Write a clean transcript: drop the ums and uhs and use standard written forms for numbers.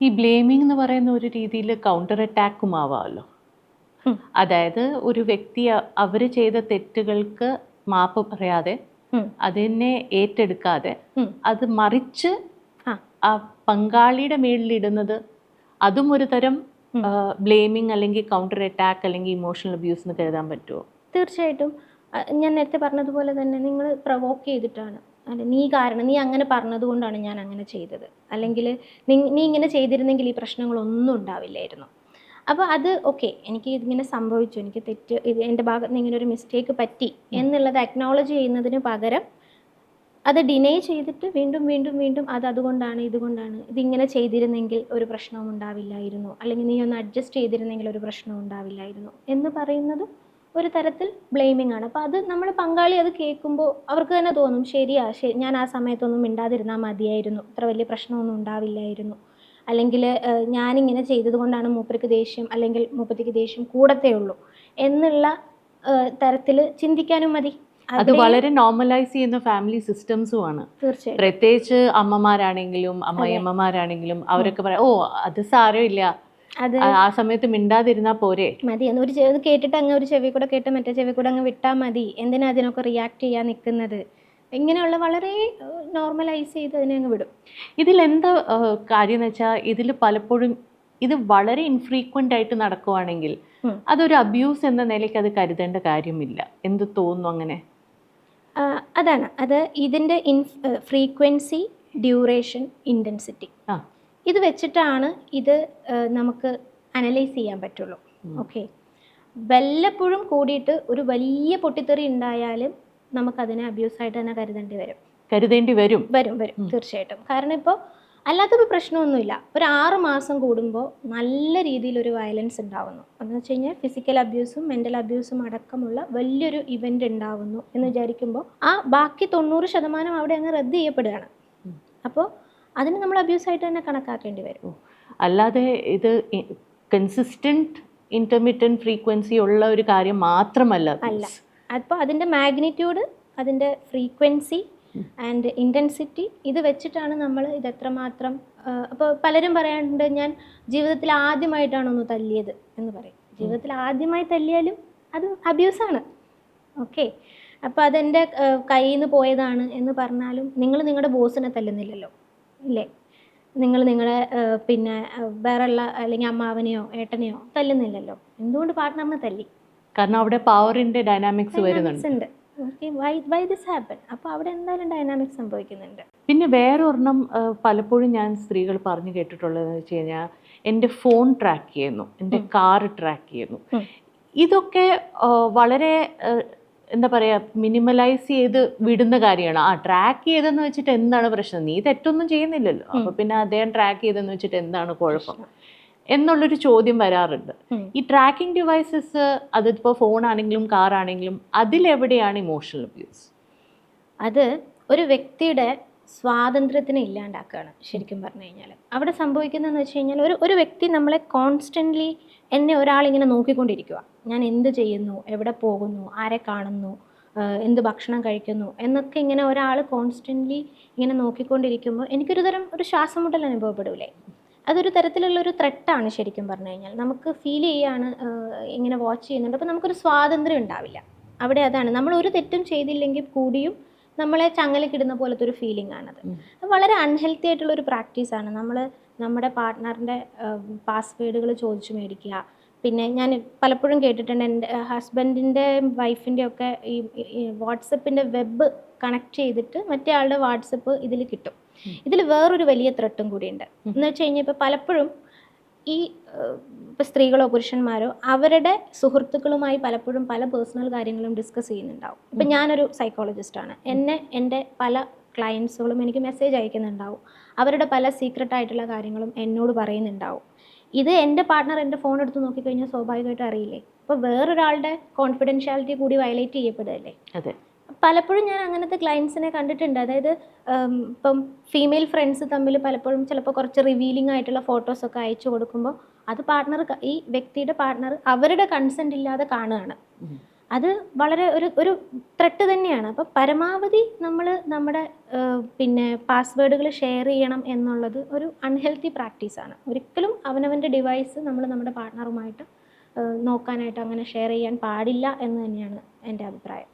ഈ ബ്ലെയിമിംഗ് എന്ന് പറയുന്ന ഒരു രീതിയിൽ കൗണ്ടർ അറ്റാക്കും ആവാമല്ലോ. ഉം. അതായത് ഒരു വ്യക്തി അവർ ചെയ്ത തെറ്റുകൾക്ക് മാപ്പ് പറയാതെ ഉം. അതിനെ ഏറ്റെടുക്കാതെ ഉം. അത് മറിച്ച് ആ. ആ പങ്കാളിയുടെ മേളിലിടുന്നത് അതും ഒരു തരം ബ്ലെയിമിങ് അല്ലെങ്കിൽ കൗണ്ടർ അറ്റാക്ക് അല്ലെങ്കിൽ ഇമോഷണൽ അബ്യൂസ് എന്ന് കരുതാൻ പറ്റുമോ? തീർച്ചയായിട്ടും. ഞാൻ നേരത്തെ പറഞ്ഞതുപോലെ തന്നെ നിങ്ങൾ പ്രൊവോക്ക് ചെയ്തിട്ടാണ്, അല്ല നീ കാരണം, നീ അങ്ങനെ പറഞ്ഞതുകൊണ്ടാണ് ഞാൻ അങ്ങനെ ചെയ്തത്, അല്ലെങ്കിൽ നീ ഇങ്ങനെ ചെയ്തിരുന്നെങ്കിൽ ഈ പ്രശ്നങ്ങളൊന്നും ഉണ്ടാവില്ലായിരുന്നു. അപ്പോൾ അത് ഓക്കെ, എനിക്ക് ഇതിങ്ങനെ സംഭവിച്ചു, എനിക്ക് തെറ്റ്, ഇത് എൻ്റെ ഭാഗത്ത് നിന്ന് ഇങ്ങനെ ഒരു മിസ്റ്റേക്ക് പറ്റി എന്നുള്ളത് അക്നോളജ് ചെയ്യുന്നതിന് പകരം അത് ഡിനേ ചെയ്തിട്ട് വീണ്ടും വീണ്ടും വീണ്ടും അതുകൊണ്ടാണ് ഇതുകൊണ്ടാണ്, ഇതിങ്ങനെ ചെയ്തിരുന്നെങ്കിൽ ഒരു പ്രശ്നവും ഉണ്ടാവില്ലായിരുന്നു, അല്ലെങ്കിൽ നീ ഒന്ന് അഡ്ജസ്റ്റ് ചെയ്തിരുന്നെങ്കിൽ ഒരു പ്രശ്നവും ഉണ്ടാവില്ലായിരുന്നു എന്ന് പറയുന്നത് ഒരു തരത്തിൽ ബ്ലെയിമിംഗ് ആണ്. അപ്പോൾ അത് നമ്മൾ പങ്കാളി അത് കേൾക്കുമ്പോൾ അവർക്ക് തന്നെ തോന്നും, ശരിയാ, ഞാൻ ആ സമയത്തൊന്നും മിണ്ടാതിരുന്നാൽ മതിയായിരുന്നു, ഇത്ര വലിയ പ്രശ്നമൊന്നും ഉണ്ടാവില്ലായിരുന്നു, അല്ലെങ്കിൽ ഞാനിങ്ങനെ ചെയ്തത് കൊണ്ടാണ് മൂപ്പർക്ക് ദേഷ്യം, അല്ലെങ്കിൽ മൂപ്പത്തിക്ക് ദേഷ്യം കൂടത്തേ ഉള്ളൂ എന്നുള്ള തരത്തിൽ ചിന്തിക്കാനും മതി. അത് വളരെ നോർമലൈസ് ചെയ്യുന്ന ഫാമിലി സിസ്റ്റംസും ആണ്. തീർച്ചയായിട്ടും. പ്രത്യേകിച്ച് അമ്മമാരാണെങ്കിലും അമ്മയമ്മമാരാണെങ്കിലും അവരൊക്കെ പറയാം, ഓ അത് സാരമില്ല, അത് ആ സമയത്ത് മിണ്ടാതിരുന്നാ പോരെ, മതി എന്ന് ഒരു ചെവി കേട്ടിട്ട് അങ്ങ് ഒരു ചെവി കൂടെ കേട്ട് മറ്റേ ചെവി കൂടെ അങ്ങ് വിട്ടാൽ മതി, എന്തിനാ അതിനൊക്കെ റിയാക്ട് ചെയ്യാൻ നിൽക്കുന്നത്, ഇങ്ങനെയുള്ള വളരെ നോർമലൈസ് ചെയ്ത് അതിനെ അങ്ങ് വിടും. ഇതിലെന്താ കാര്യം എന്ന് വെച്ചാൽ ഇതിൽ പലപ്പോഴും ഇത് വളരെ ഇൻഫ്രീക്വൻ്റ് ആയിട്ട് നടക്കുവാണെങ്കിൽ അതൊരു അബ്യൂസ് എന്ന നിലയ്ക്ക് അത് കരുതേണ്ട കാര്യമില്ല. എന്ത് തോന്നുന്നു അങ്ങനെ? അതാണ് ഇതിൻ്റെ ഫ്രീക്വൻസി, ഡ്യൂറേഷൻ, ഇൻറ്റൻസിറ്റി, ഇത് വെച്ചിട്ടാണ് ഇത് നമുക്ക് അനലൈസ് ചെയ്യാൻ പറ്റുള്ളൂ. ഓക്കെ, വല്ലപ്പോഴും കൂടിയിട്ട് ഒരു വലിയ പൊട്ടിത്തെറി ഉണ്ടായാലും നമുക്കതിനെ അബ്യൂസായിട്ട് തന്നെ കരുതേണ്ടി വരും തീർച്ചയായിട്ടും. കാരണം ഇപ്പോൾ അല്ലാത്തപ്പോൾ പ്രശ്നമൊന്നുമില്ല. ഒരു 6 മാസം കൂടുമ്പോൾ നല്ല രീതിയിലൊരു വയലൻസ് ഉണ്ടാവുന്നു എന്ന് വെച്ച് കഴിഞ്ഞാൽ ഫിസിക്കൽ അബ്യൂസും മെൻ്റൽ അബ്യൂസും അടക്കമുള്ള വലിയൊരു ഇവൻ്റ് ഉണ്ടാവുന്നു എന്ന് വിചാരിക്കുമ്പോൾ ആ ബാക്കി 90% അവിടെ അങ്ങ് റദ്ദ് ചെയ്യപ്പെടുകയാണ്. അപ്പോൾ അതിന് നമ്മൾ അബ്യൂസായിട്ട് തന്നെ കണക്കാക്കേണ്ടി വരും. അല്ലാതെ ഇത് കൺസിസ്റ്റൻറ്റ് ഇൻ്റർമിറ്റൻറ്റ് ഫ്രീക്വൻസി ഉള്ള ഒരു കാര്യം മാത്രമല്ല അല്ല. അപ്പോൾ അതിൻ്റെ മാഗ്നിറ്റ്യൂഡ്, അതിൻ്റെ ഫ്രീക്വൻസി ആൻഡ് ഇൻറ്റൻസിറ്റി, ഇത് വെച്ചിട്ടാണ് നമ്മൾ ഇതെത്രമാത്രം. അപ്പോൾ പലരും പറയാറുണ്ട്, ഞാൻ ജീവിതത്തിൽ ആദ്യമായിട്ടാണ് ഒന്ന് തല്ലിയത് എന്ന് പറയും. ജീവിതത്തിൽ ആദ്യമായി തല്ലിയാലും അത് അബ്യൂസാണ്. ഓക്കെ, അപ്പോൾ അതെൻ്റെ കയ്യിൽ നിന്ന് പോയതാണ് എന്ന് പറഞ്ഞാലും നിങ്ങൾ നിങ്ങളുടെ ബോസിനെ തല്ലുന്നില്ലല്ലോ, ഇല്ലേ? നിങ്ങൾ നിങ്ങളുടെ പിന്നെ വേറെയുള്ള അല്ലെങ്കിൽ അമ്മാവനെയോ ഏട്ടനെയോ തല്ലുന്നില്ലല്ലോ. എന്തുകൊണ്ട് പാർട്ട്ണറിനെ തല്ലി? കാരണം അവിടെ പവറിൻ്റെ ഡൈനാമിക്സ് വരുന്നുണ്ട്. Why this happen? അപ്പോൾ അവിടെ എന്തായാലും ഡൈനാമിക്സ് സംഭവിക്കുന്നുണ്ട്. പിന്നെ വേറൊരെണ്ണം പലപ്പോഴും ഞാൻ സ്ത്രീകൾ പറഞ്ഞു കേട്ടിട്ടുള്ളതെന്ന് വെച്ച് കഴിഞ്ഞാൽ, എൻ്റെ ഫോൺ ട്രാക്ക് ചെയ്യുന്നു, എൻ്റെ കാർ ട്രാക്ക് ചെയ്യുന്നു. ഇതൊക്കെ വളരെ എന്താ പറയുക, മിനിമലൈസ് ചെയ്ത് വിടുന്ന കാര്യമാണ്. ട്രാക്ക് ചെയ്തെന്ന് വെച്ചിട്ട് എന്താണ് പ്രശ്നം? നീ തെറ്റൊന്നും ചെയ്യുന്നില്ലല്ലോ, അപ്പോൾ പിന്നെ അദ്ദേഹം ട്രാക്ക് ചെയ്തെന്ന് വെച്ചിട്ട് എന്താണ് കുഴപ്പം എന്നുള്ളൊരു ചോദ്യം വരാറുണ്ട്. ഈ ട്രാക്കിംഗ് ഡിവൈസസ്, അതിപ്പോൾ ഫോണാണെങ്കിലും കാറാണെങ്കിലും, അതിലെവിടെയാണ് ഇമോഷണൽ അബ്യൂസ്? അത് ഒരു വ്യക്തിയുടെ സ്വാതന്ത്ര്യത്തിനെ ഇല്ലാണ്ടാക്കുകയാണ് ശരിക്കും പറഞ്ഞു കഴിഞ്ഞാൽ. അവിടെ സംഭവിക്കുന്നതെന്ന് വെച്ച് കഴിഞ്ഞാൽ ഒരു വ്യക്തി നമ്മളെ കോൺസ്റ്റൻ്റ്ലി, എന്നെ ഒരാളിങ്ങനെ നോക്കിക്കൊണ്ടിരിക്കുക, ഞാൻ എന്ത് ചെയ്യുന്നു, എവിടെ പോകുന്നു, ആരെ കാണുന്നു, എന്ത് ഭക്ഷണം കഴിക്കുന്നു എന്നൊക്കെ ഇങ്ങനെ ഒരാൾ കോൺസ്റ്റൻ്റ്ലി ഇങ്ങനെ നോക്കിക്കൊണ്ടിരിക്കുമ്പോൾ എനിക്കൊരു തരം ഒരു ശ്വാസം മുട്ടൽ അനുഭവപ്പെടില്ലേ? അതൊരു തരത്തിലുള്ളൊരു ത്രെട്ടാണ് ശരിക്കും പറഞ്ഞു കഴിഞ്ഞാൽ. നമുക്ക് ഫീൽ ചെയ്യാണ് ഇങ്ങനെ വാച്ച് ചെയ്യുന്നുണ്ട്. അപ്പോൾ നമുക്കൊരു സ്വാതന്ത്ര്യം ഉണ്ടാവില്ല അവിടെ. അതാണ്, നമ്മൾ ഒരു തെറ്റും ചെയ്തില്ലെങ്കിൽ കൂടിയും നമ്മളെ ചങ്ങലക്കിടുന്ന പോലത്തെ ഒരു ഫീലിംഗ് ആണത്. വളരെ അൺഹെൽത്തി ആയിട്ടുള്ളൊരു പ്രാക്ടീസാണ്. നമ്മൾ നമ്മുടെ പാർട്ട്ണറിൻ്റെ പാസ്വേഡുകൾ ചോദിച്ചു മേടിക്കുക. പിന്നെ ഞാൻ പലപ്പോഴും കേട്ടിട്ടുണ്ട്, എൻ്റെ ഹസ്ബൻഡിൻ്റെ വൈഫിൻ്റെ ഒക്കെ ഈ വാട്സപ്പിൻ്റെ വെബ് കണക്ട് ചെയ്തിട്ട് മറ്റേ ആളുടെ വാട്സപ്പ് ഇതിൽ കിട്ടും. ഇതിൽ വേറൊരു വലിയ ത്രെട്ടും കൂടിയുണ്ട്. എന്ന് വെച്ച് കഴിഞ്ഞാൽ ഇപ്പോൾ പലപ്പോഴും ഈ ഇപ്പോൾ സ്ത്രീകളോ പുരുഷന്മാരോ അവരുടെ സുഹൃത്തുക്കളുമായി പലപ്പോഴും പല പേഴ്സണൽ കാര്യങ്ങളും ഡിസ്കസ് ചെയ്യുന്നുണ്ടാവും. ഇപ്പം ഞാനൊരു സൈക്കോളജിസ്റ്റാണ്, എൻ്റെ പല ക്ലയൻസുകളും എനിക്ക് മെസ്സേജ് അയക്കുന്നുണ്ടാവും, അവരുടെ പല സീക്രട്ട് ആയിട്ടുള്ള കാര്യങ്ങളും എന്നോട് പറയുന്നുണ്ടാവും. ഇത് എൻ്റെ പാർട്ട്ണർ എൻ്റെ ഫോൺ എടുത്ത് നോക്കിക്കഴിഞ്ഞാൽ സ്വാഭാവികമായിട്ടും അറിയില്ലേ? അപ്പോൾ വേറൊരാളുടെ കോൺഫിഡൻഷ്യാലിറ്റി കൂടി വയലേറ്റ് ചെയ്യപ്പെടുകയല്ലേ? അതെ. പലപ്പോഴും ഞാൻ അങ്ങനത്തെ ക്ലയൻസിനെ കണ്ടിട്ടുണ്ട്. അതായത് ഇപ്പം ഫീമെയിൽ ഫ്രണ്ട്സ് തമ്മിൽ പലപ്പോഴും ചിലപ്പോൾ കുറച്ച് റിവീലിംഗ് ആയിട്ടുള്ള ഫോട്ടോസൊക്കെ അയച്ചു കൊടുക്കുമ്പോൾ അത് ഈ വ്യക്തിയുടെ പാർട്ട്ണർ അവരുടെ കൺസെൻറ്റ് ഇല്ലാതെ കാണുകയാണ്. അത് വളരെ ഒരു ത്രെട്ട് തന്നെയാണ്. അപ്പോൾ പരമാവധി നമ്മൾ നമ്മുടെ പിന്നെ പാസ്വേഡുകൾ ഷെയർ ചെയ്യണം എന്നുള്ളത് ഒരു അൺഹെൽത്തി പ്രാക്ടീസാണ്. ഒരിക്കലും അവനവൻ്റെ ഡിവൈസ് നമ്മൾ നമ്മുടെ പാർട്ട്ണറുമായിട്ട് നോക്കാനായിട്ട് അങ്ങനെ ഷെയർ ചെയ്യാൻ പാടില്ല എന്ന് തന്നെയാണ് എൻ്റെ അഭിപ്രായം.